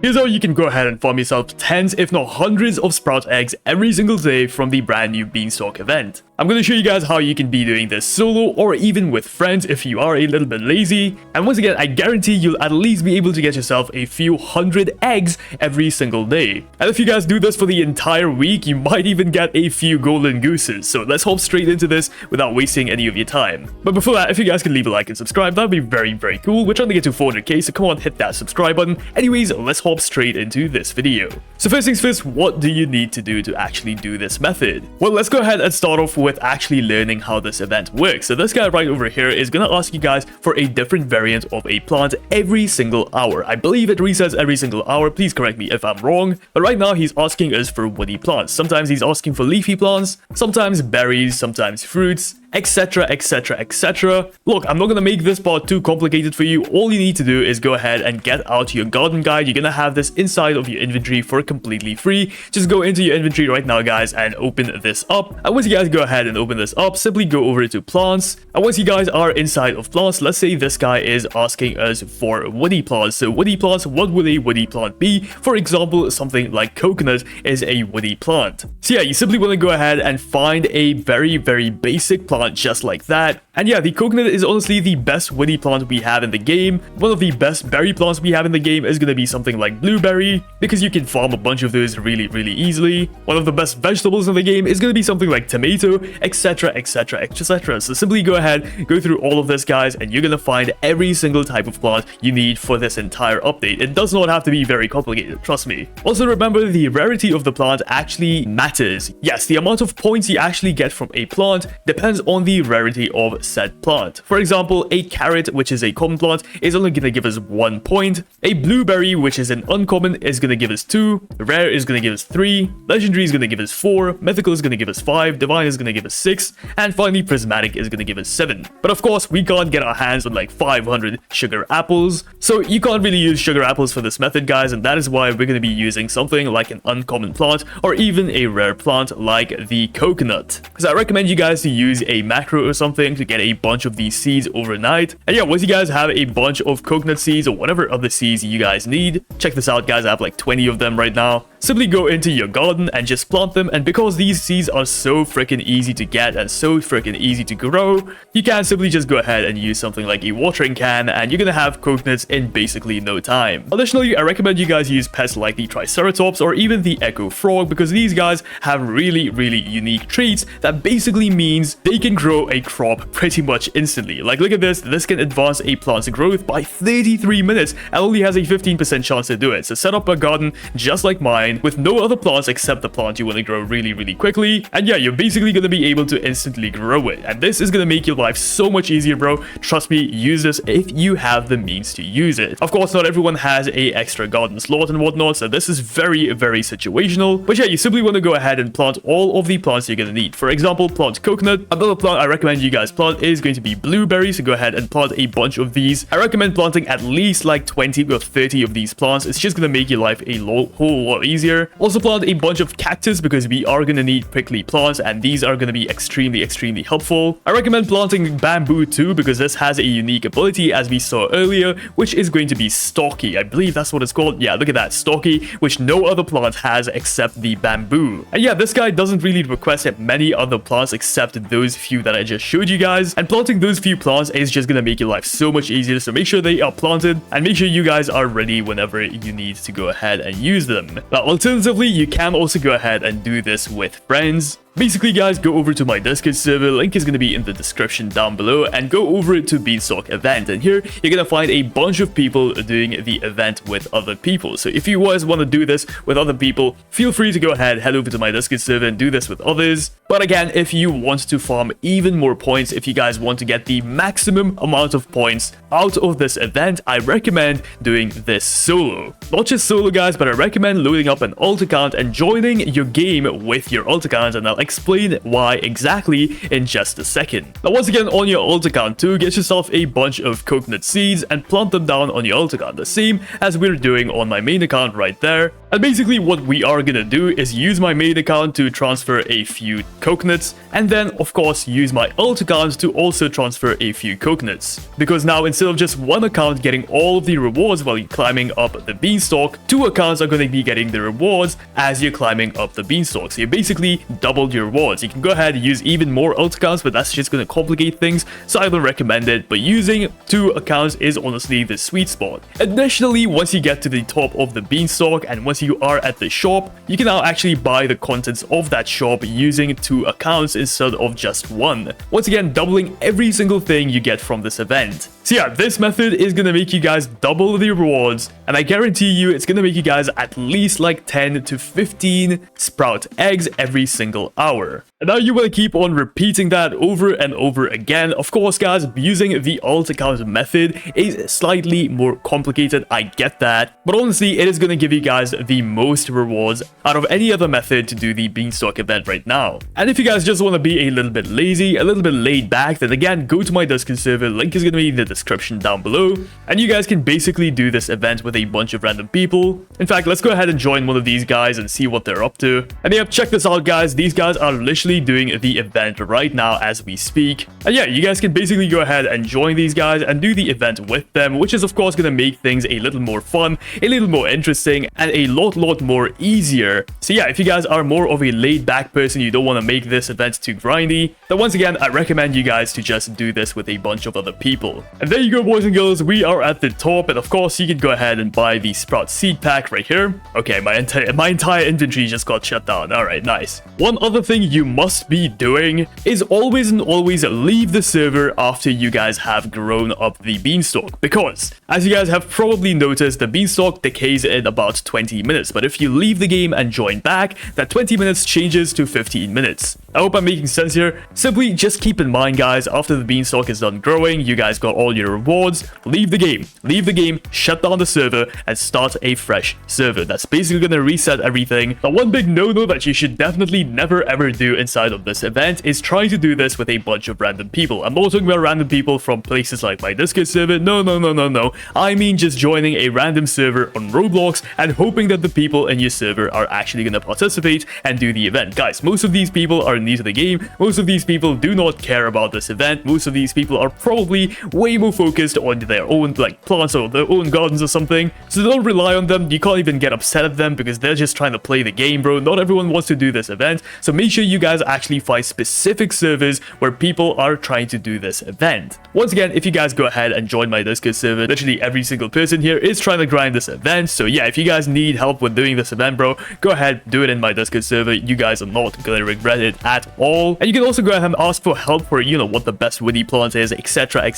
Here's how you can go ahead and farm yourself tens if not hundreds of sprout eggs every single day from the brand new beanstalk event. I'm going to show you guys how you can be doing this solo or even with friends if you are a little bit lazy. And once again, I guarantee you'll at least be able to get yourself a few hundred eggs every single day. And if you guys do this for the entire week, you might even get a few golden gooses. So let's hop straight into this without wasting any of your time. But before that, if you guys can leave a like and subscribe, that would be very cool. We're trying to get to 400k, so come on, hit that subscribe button. Anyways, let's hop straight into this video. So first things first, what do you need to do to actually do this method? Well, let's go ahead and start off with actually learning how this event works. So this guy right over here is going to ask you guys for a different variant of a plant every single hour. I believe it resets every single hour. Please correct me if I'm wrong. But right now he's asking us for woody plants. Sometimes he's asking for leafy plants, sometimes berries, sometimes fruits, etc, etc, etc. Look, I'm not gonna make this part too complicated for you. All you need to do is go ahead and get out your garden guide. You're gonna have this inside of your inventory for completely free. Just go into your inventory right now, guys, and open this up. And once you guys go ahead and open this up, simply go over to plants. And once you guys are inside of plants, let's say this guy is asking us for woody plants. So woody plants, what would a woody plant be? For example, something like coconut is a woody plant. So yeah, you simply want to go ahead and find a very basic plant just like that. And yeah, the coconut is honestly the best woody plant we have in the game. One of the best berry plants we have in the game is going to be something like blueberry, because you can farm a bunch of those really easily. One of the best vegetables in the game is going to be something like tomato, etc, etc, etc. So simply go ahead, go through all of this, guys, and you're going to find every single type of plant you need for this entire update. It does not have to be very complicated, trust me. Also remember, the rarity of the plant actually matters. Yes, the amount of points you actually get from a plant depends on the rarity of said plant. For example, a carrot, which is a common plant, is only going to give us 1 point. A blueberry, which is an uncommon, is going to give us 2. Rare is going to give us 3. Legendary is going to give us 4. Mythical is going to give us 5. Divine is going to give us 6. And finally, prismatic is going to give us 7. But of course, we can't get our hands on like 500 sugar apples. So you can't really use sugar apples for this method, guys, and that is why we're going to be using something like an uncommon plant or even a rare plant like the coconut. Because I recommend you guys to use a macro or something to get a bunch of these seeds overnight. And yeah, once you guys have a bunch of coconut seeds or whatever other seeds you guys need, check this out, guys. I have like 20 of them right now. Simply go into your garden and just plant them. And because these seeds are so freaking easy to get and so freaking easy to grow, you can simply just go ahead and use something like a watering can, and you're gonna have coconuts in basically no time. Additionally, I recommend you guys use pests like the triceratops or even the echo frog, because these guys have really unique traits that basically means they can grow a crop pretty much instantly. Like, look at this. This can advance a plant's growth by 33 minutes and only has a 15% chance to do it. So set up a garden just like mine with no other plants except the plant you want to grow really quickly. And yeah, you're basically going to be able to instantly grow it. And this is going to make your life so much easier, bro. Trust me, use this if you have the means to use it. Of course, not everyone has a extra garden slot and whatnot, so this is very situational. But yeah, you simply want to go ahead and plant all of the plants you're going to need. For example, plant coconut. Another plant I recommend you guys plant is going to be blueberry, so go ahead and plant a bunch of these. I recommend planting at least like 20 or 30 of these plants. It's just going to make your life a whole lot easier. Also plant a bunch of cactus, because we are going to need prickly plants and these are going to be extremely helpful. I recommend planting bamboo too, because this has a unique ability, as we saw earlier, which is going to be stocky. I believe that's what it's called. Yeah, look at that, stocky, which no other plant has except the bamboo. And yeah, this guy doesn't really request many other plants except those few that I just showed you guys, and planting those few plants is just going to make your life so much easier. So make sure they are planted and make sure you guys are ready whenever you need to go ahead and use them. Now, alternatively, you can also go ahead and do this with friends. Basically, guys, go over to my Discord server. Link is going to be in the description down below, and go over to Beanstalk event. And here you're going to find a bunch of people doing the event with other people. So if you guys want to do this with other people, feel free to go ahead, head over to my Discord server and do this with others. But again, if you want to farm even more points, if you guys want to get the maximum amount of points out of this event, I recommend doing this solo. Not just solo, guys, but I recommend loading up an alt account and joining your game with your alt account, and I'll explain why exactly in just a second. Now, once again, on your alt account too, get yourself a bunch of coconut seeds and plant them down on your alt account, the same as we're doing on my main account right there. And basically what we are gonna do is use my main account to transfer a few coconuts, and then of course use my alt account to also transfer a few coconuts. Because now instead of just one account getting all of the rewards while you're climbing up the beanstalk, two accounts are gonna be getting the rewards as you're climbing up the beanstalk. So you basically doubled your rewards. You can go ahead and use even more alt accounts, but that's just gonna complicate things, so I don't recommend it. But using two accounts is honestly the sweet spot. Additionally, once you get to the top of the beanstalk and once you are at the shop, you can now actually buy the contents of that shop using two accounts instead of just one. Once again, doubling every single thing you get from this event. So yeah, this method is gonna make you guys double the rewards, and I guarantee you it's gonna make you guys at least like 10 to 15 sprout eggs every single hour. And now you want to keep on repeating that over and over again. Of course, guys, using the alt account method is slightly more complicated, I get that. But honestly, it is going to give you guys the most rewards out of any other method to do the beanstalk event right now. And if you guys just want to be a little bit lazy, a little bit laid back, then again, go to my Discord server. Link is going to be in the description down below. And you guys can basically do this event with a bunch of random people. In fact, let's go ahead and join one of these guys and see what they're up to. And yeah, check this out, guys. These guys are literally doing the event right now as we speak. And yeah, you guys can basically go ahead and join these guys and do the event with them, which is of course going to make things a little more fun, a little more interesting, and a lot more easier. So yeah, if you guys are more of a laid back person, you don't want to make this event too grindy, then once again, I recommend you guys to just do this with a bunch of other people. And there you go, boys and girls, we are at the top, and of course you can go ahead and buy the sprout seed pack right here. Okay, my entire inventory just got shut down. All right, nice. One other thing you must be doing is always leave the server after you guys have grown up the beanstalk, because as you guys have probably noticed, the beanstalk decays in about 20 minutes, but if you leave the game and join back, that 20 minutes changes to 15 minutes. I hope I'm making sense here. Simply just keep in mind, guys, after the beanstalk is done growing, you guys got all your rewards, leave the game, shut down the server, and start a fresh server. That's basically gonna reset everything. Now, one big no-no that you should definitely never ever do inside of this event is trying to do this with a bunch of random people. I'm not talking about random people from places like my Discord server. No. I mean just joining a random server on Roblox and hoping that the people in your server are actually gonna participate and do the event. Guys, most of these people are new to the game. Most of these people do not care about this event. Most of these people are probably way more focused on their own like plants or their own gardens or something. So don't rely on them. You can't even get upset at them because they're just trying to play the game, bro. Not everyone wants to do this event. So make sure you guys actually find specific servers where people are trying to do this event. Once again, if you guys go ahead and join my Discord server, literally every single person here is trying to grind this event. So yeah, if you guys need help with doing this event, bro, go ahead, do it in my Discord server. You guys are not gonna regret it at all. And you can also go ahead and ask for help for, you know, what the best woody plant is, etc.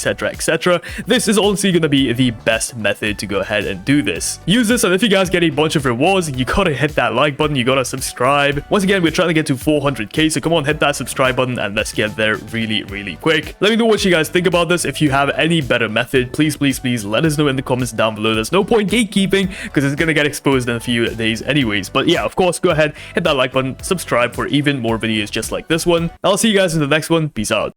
This is honestly gonna be the best method to go ahead and do this. Use this, and if you guys get a bunch of rewards, you gotta hit that like button, you gotta subscribe. Once again, we're trying to get to 400k, so come on, hit that subscribe button and let's get there really quick. Let me know what you guys think about this. If you have any better method, please let us know in the comments down below. There's no point gatekeeping because it's gonna get exposed in a few days anyways. But yeah, of course, go ahead, hit that like button, subscribe for even more videos just like this one. I'll see you guys in the next one. Peace out.